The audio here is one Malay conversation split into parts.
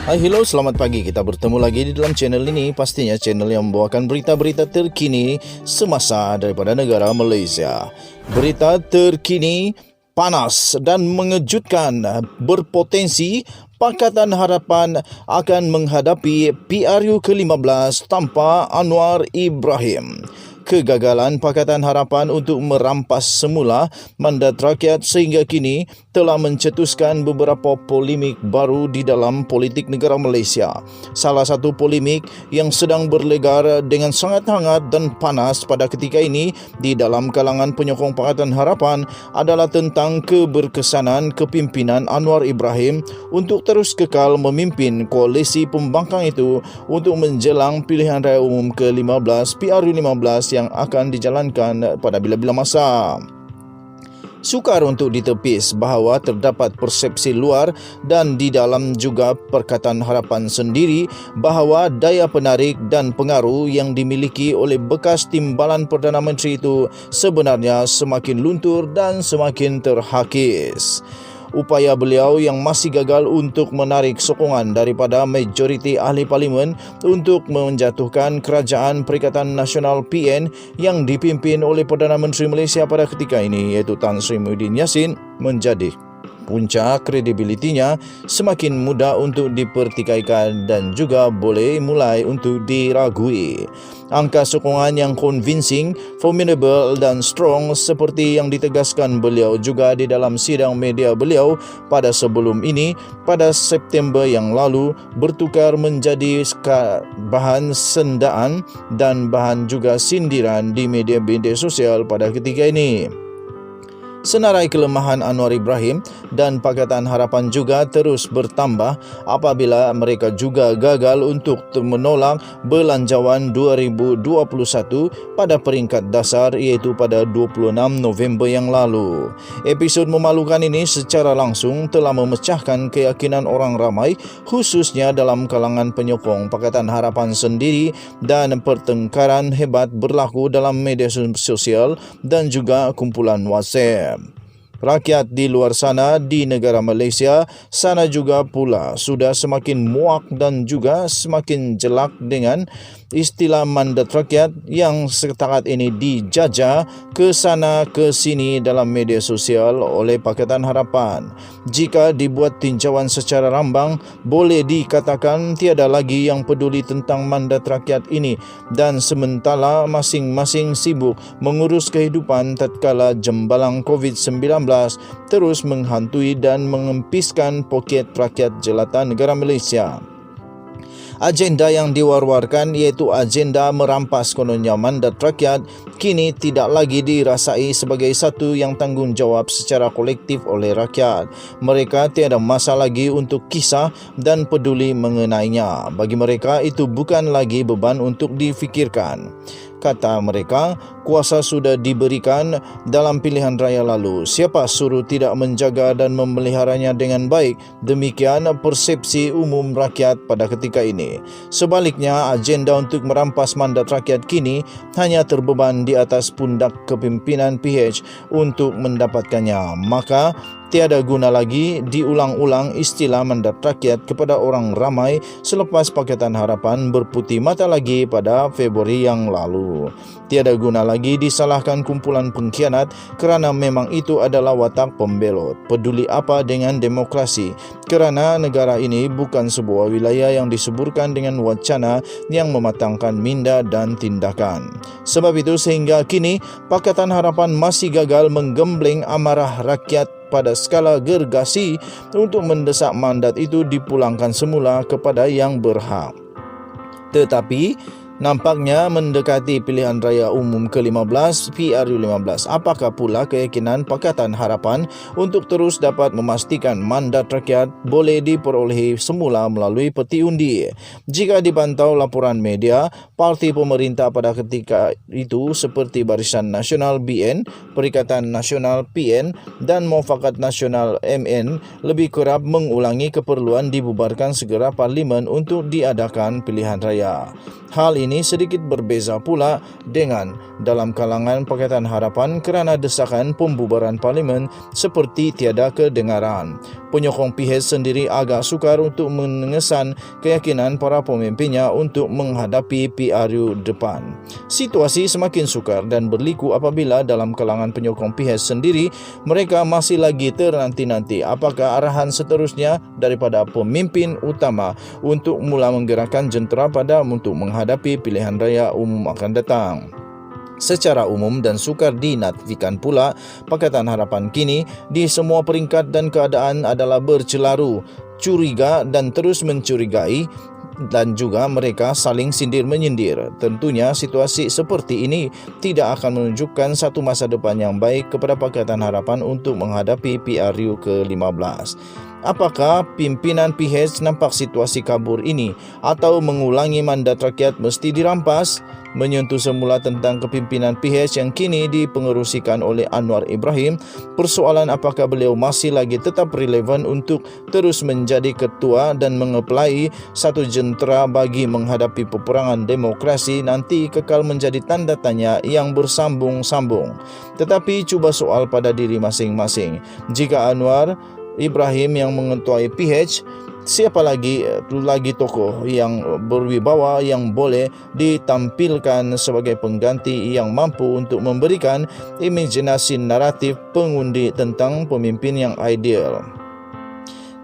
Hai, hello, selamat pagi. Kita bertemu lagi di dalam channel ini. Pastinya channel yang membawakan berita-berita terkini semasa daripada negara Malaysia. Berita terkini panas dan mengejutkan, berpotensi Pakatan Harapan akan menghadapi PRU ke-15 tanpa Anwar Ibrahim. Kegagalan Pakatan Harapan untuk merampas semula mandat rakyat sehingga kini telah mencetuskan beberapa polemik baru di dalam politik negara Malaysia. Salah satu polemik yang sedang berlegar dengan sangat hangat dan panas pada ketika ini di dalam kalangan penyokong Pakatan Harapan adalah tentang keberkesanan kepimpinan Anwar Ibrahim untuk terus kekal memimpin koalisi pembangkang itu untuk menjelang pilihan raya umum ke-15 PRU 15 yang akan dijalankan pada bila-bila masa. Sukar untuk ditepis bahawa terdapat persepsi luar dan di dalam juga Pakatan Harapan sendiri bahawa daya penarik dan pengaruh yang dimiliki oleh bekas timbalan Perdana Menteri itu sebenarnya semakin luntur dan semakin terhakis. Upaya beliau yang masih gagal untuk menarik sokongan daripada majoriti ahli parlimen untuk menjatuhkan kerajaan Perikatan Nasional PN yang dipimpin oleh Perdana Menteri Malaysia pada ketika ini iaitu Tan Sri Muhyiddin Yassin menjadi punca kredibilitinya semakin mudah untuk dipertikaikan dan juga boleh mulai untuk diragui. Angka sokongan yang convincing, formidable dan strong seperti yang ditegaskan beliau juga di dalam sidang media beliau pada sebelum ini pada September yang lalu bertukar menjadi bahan sendaan dan bahan juga sindiran di media-media sosial pada ketika ini. Senarai kelemahan Anwar Ibrahim dan Pakatan Harapan juga terus bertambah apabila mereka juga gagal untuk menolak Belanjawan 2021 pada peringkat dasar iaitu pada 26 November yang lalu. Episod memalukan ini secara langsung telah memecahkan keyakinan orang ramai khususnya dalam kalangan penyokong Pakatan Harapan sendiri dan pertengkaran hebat berlaku dalam media sosial dan juga kumpulan WhatsApp. Rakyat di luar sana di negara Malaysia sana juga pula sudah semakin muak dan juga semakin jelak dengan istilah mandat rakyat yang setakat ini dijajah ke sana ke sini dalam media sosial oleh Pakatan Harapan. Jika dibuat tinjauan secara rambang, boleh dikatakan tiada lagi yang peduli tentang mandat rakyat ini dan sementara masing-masing sibuk mengurus kehidupan tatkala jembalang COVID-19 terus menghantui dan mengempiskan poket rakyat jelata negara Malaysia. Agenda yang diwar-warkan iaitu agenda merampas kononnya mandat rakyat kini tidak lagi dirasai sebagai satu yang tanggungjawab secara kolektif oleh rakyat. Mereka tiada masa lagi untuk kisah dan peduli mengenainya. Bagi mereka itu bukan lagi beban untuk difikirkan. Kata mereka, kuasa sudah diberikan dalam pilihan raya lalu. Siapa suruh tidak menjaga dan memeliharanya dengan baik? Demikian persepsi umum rakyat pada ketika ini. Sebaliknya, agenda untuk merampas mandat rakyat kini hanya terbeban di atas pundak kepimpinan PH untuk mendapatkannya. Maka tiada guna lagi diulang-ulang istilah mandat rakyat kepada orang ramai selepas Pakatan Harapan berputih mata lagi pada Februari yang lalu. Tiada guna lagi disalahkan kumpulan pengkhianat kerana memang itu adalah watak pembelot. Peduli apa dengan demokrasi? Kerana negara ini bukan sebuah wilayah yang disuburkan dengan wacana yang mematangkan minda dan tindakan. Sebab itu sehingga kini Pakatan Harapan masih gagal menggembleng amarah rakyat pada skala gergasi untuk mendesak mandat itu dipulangkan semula kepada yang berhak. Tetapi nampaknya mendekati pilihan raya umum ke-15 PRU 15. Apakah pula keyakinan Pakatan Harapan untuk terus dapat memastikan mandat rakyat boleh diperolehi semula melalui peti undi? Jika dipantau laporan media, parti pemerintah pada ketika itu seperti Barisan Nasional BN, Perikatan Nasional PN dan Muafakat Nasional MN lebih kerap mengulangi keperluan dibubarkan segera parlimen untuk diadakan pilihan raya. Hal ini sedikit berbeza pula dengan dalam kalangan Pakatan Harapan kerana desakan pembubaran parlimen seperti tiada kedengaran. Penyokong PH sendiri agak sukar untuk mengesan keyakinan para pemimpinnya untuk menghadapi PRU depan. Situasi semakin sukar dan berliku apabila dalam kalangan penyokong PH sendiri mereka masih lagi ternanti-nanti apakah arahan seterusnya daripada pemimpin utama untuk mula menggerakkan jentera pada untuk menghadapi pilihan raya umum akan datang. Secara umum dan sukar dinafikan pula, Pakatan Harapan kini di semua peringkat dan keadaan adalah bercelaru, curiga dan terus mencurigai, dan juga mereka saling sindir-menyindir. Tentunya situasi seperti ini tidak akan menunjukkan satu masa depan yang baik kepada Pakatan Harapan untuk menghadapi PRU ke-15. Apakah pimpinan PH nampak situasi kabur ini atau mengulangi mandat rakyat mesti dirampas? Menyentuh semula tentang kepimpinan PH yang kini dipengerusikan oleh Anwar Ibrahim, persoalan apakah beliau masih lagi tetap relevan untuk terus menjadi ketua dan mengeplai satu jentera bagi menghadapi peperangan demokrasi nanti kekal menjadi tanda tanya yang bersambung-sambung. Tetapi cuba soal pada diri masing-masing. Jika Anwar Ibrahim yang mengetuai PH, siapa lagi tokoh yang berwibawa yang boleh ditampilkan sebagai pengganti yang mampu untuk memberikan imajinasi naratif pengundi tentang pemimpin yang ideal?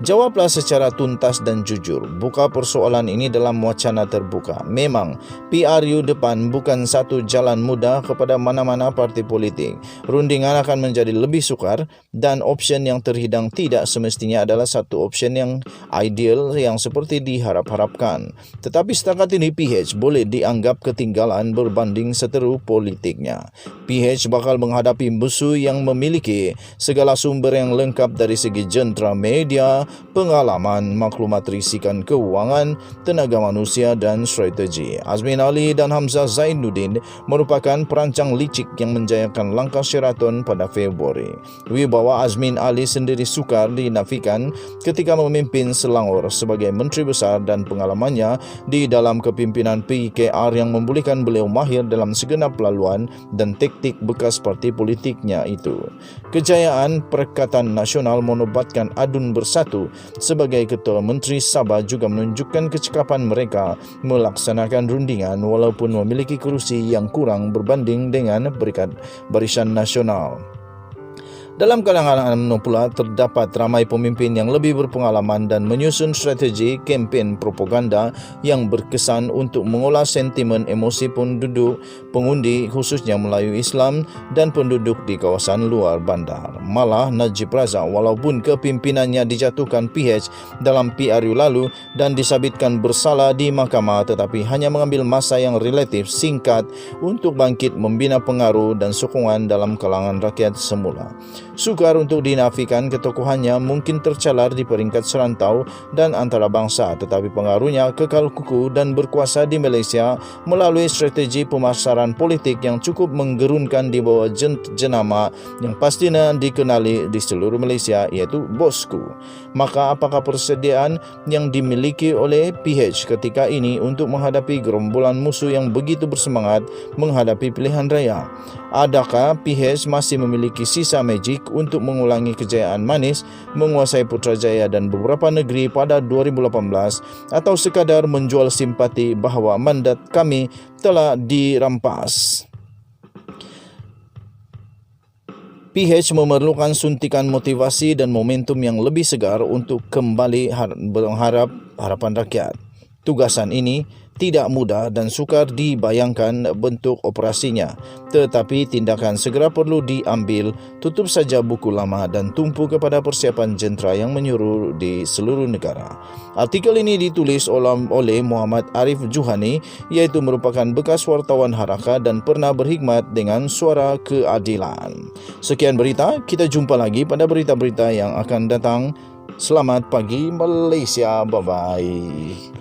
Jawablah secara tuntas dan jujur. Buka persoalan ini dalam wacana terbuka. Memang PRU depan bukan satu jalan mudah kepada mana-mana parti politik. Rundingan akan menjadi lebih sukar dan opsi yang terhidang tidak semestinya adalah satu opsi yang ideal yang seperti diharap-harapkan. Tetapi setakat ini PH boleh dianggap ketinggalan berbanding seteru politiknya. PH bakal menghadapi musuh yang memiliki segala sumber yang lengkap dari segi jentera media, pengalaman, maklumat risikan keuangan, tenaga manusia dan strategi. Azmin Ali dan Hamzah Zainuddin merupakan perancang licik yang menjayakan langkah Sheraton pada Februari. Wibawa Azmin Ali sendiri sukar dinafikan ketika memimpin Selangor sebagai Menteri Besar dan pengalamannya di dalam kepimpinan PKR yang membolehkan beliau mahir dalam segenap laluan dan taktik bekas parti politiknya itu. Kejayaan Perikatan Nasional menobatkan Adun Bersatu sebagai Ketua Menteri Sabah juga menunjukkan kecekapan mereka melaksanakan rundingan walaupun memiliki kerusi yang kurang berbanding dengan Barisan Nasional. Dalam kalangan UMNO pula terdapat ramai pemimpin yang lebih berpengalaman dan menyusun strategi kempen propaganda yang berkesan untuk mengolah sentimen emosi penduduk pengundi khususnya Melayu Islam dan penduduk di kawasan luar bandar. Malah Najib Razak walaupun kepimpinannya dijatuhkan PH dalam PRU lalu dan disabitkan bersalah di mahkamah tetapi hanya mengambil masa yang relatif singkat untuk bangkit membina pengaruh dan sokongan dalam kalangan rakyat semula. Sukar untuk dinafikan ketokohannya mungkin tercalar di peringkat serantau dan antarabangsa tetapi pengaruhnya kekal kukuh dan berkuasa di Malaysia melalui strategi pemasaran politik yang cukup menggerunkan di bawah jenama yang pastinya dikenali di seluruh Malaysia iaitu Bosku. Maka apakah persediaan yang dimiliki oleh PH ketika ini untuk menghadapi gerombolan musuh yang begitu bersemangat menghadapi pilihan raya? Adakah PH masih memiliki sisa magic untuk mengulangi kejayaan manis menguasai Putrajaya dan beberapa negeri pada 2018 atau sekadar menjual simpati bahawa mandat kami telah dirampas? PH memerlukan suntikan motivasi dan momentum yang lebih segar untuk kembali berharap harapan rakyat. Tugasan ini tidak mudah dan sukar dibayangkan bentuk operasinya, tetapi tindakan segera perlu diambil. Tutup saja buku lama dan tumpu kepada persiapan jentera yang menyuruh di seluruh negara. Artikel ini ditulis oleh Muhammad Arif Juhani, iaitu merupakan bekas wartawan Haraka dan pernah berkhidmat dengan Suara Keadilan. Sekian berita, kita jumpa lagi pada berita-berita yang akan datang. Selamat pagi Malaysia, bye-bye.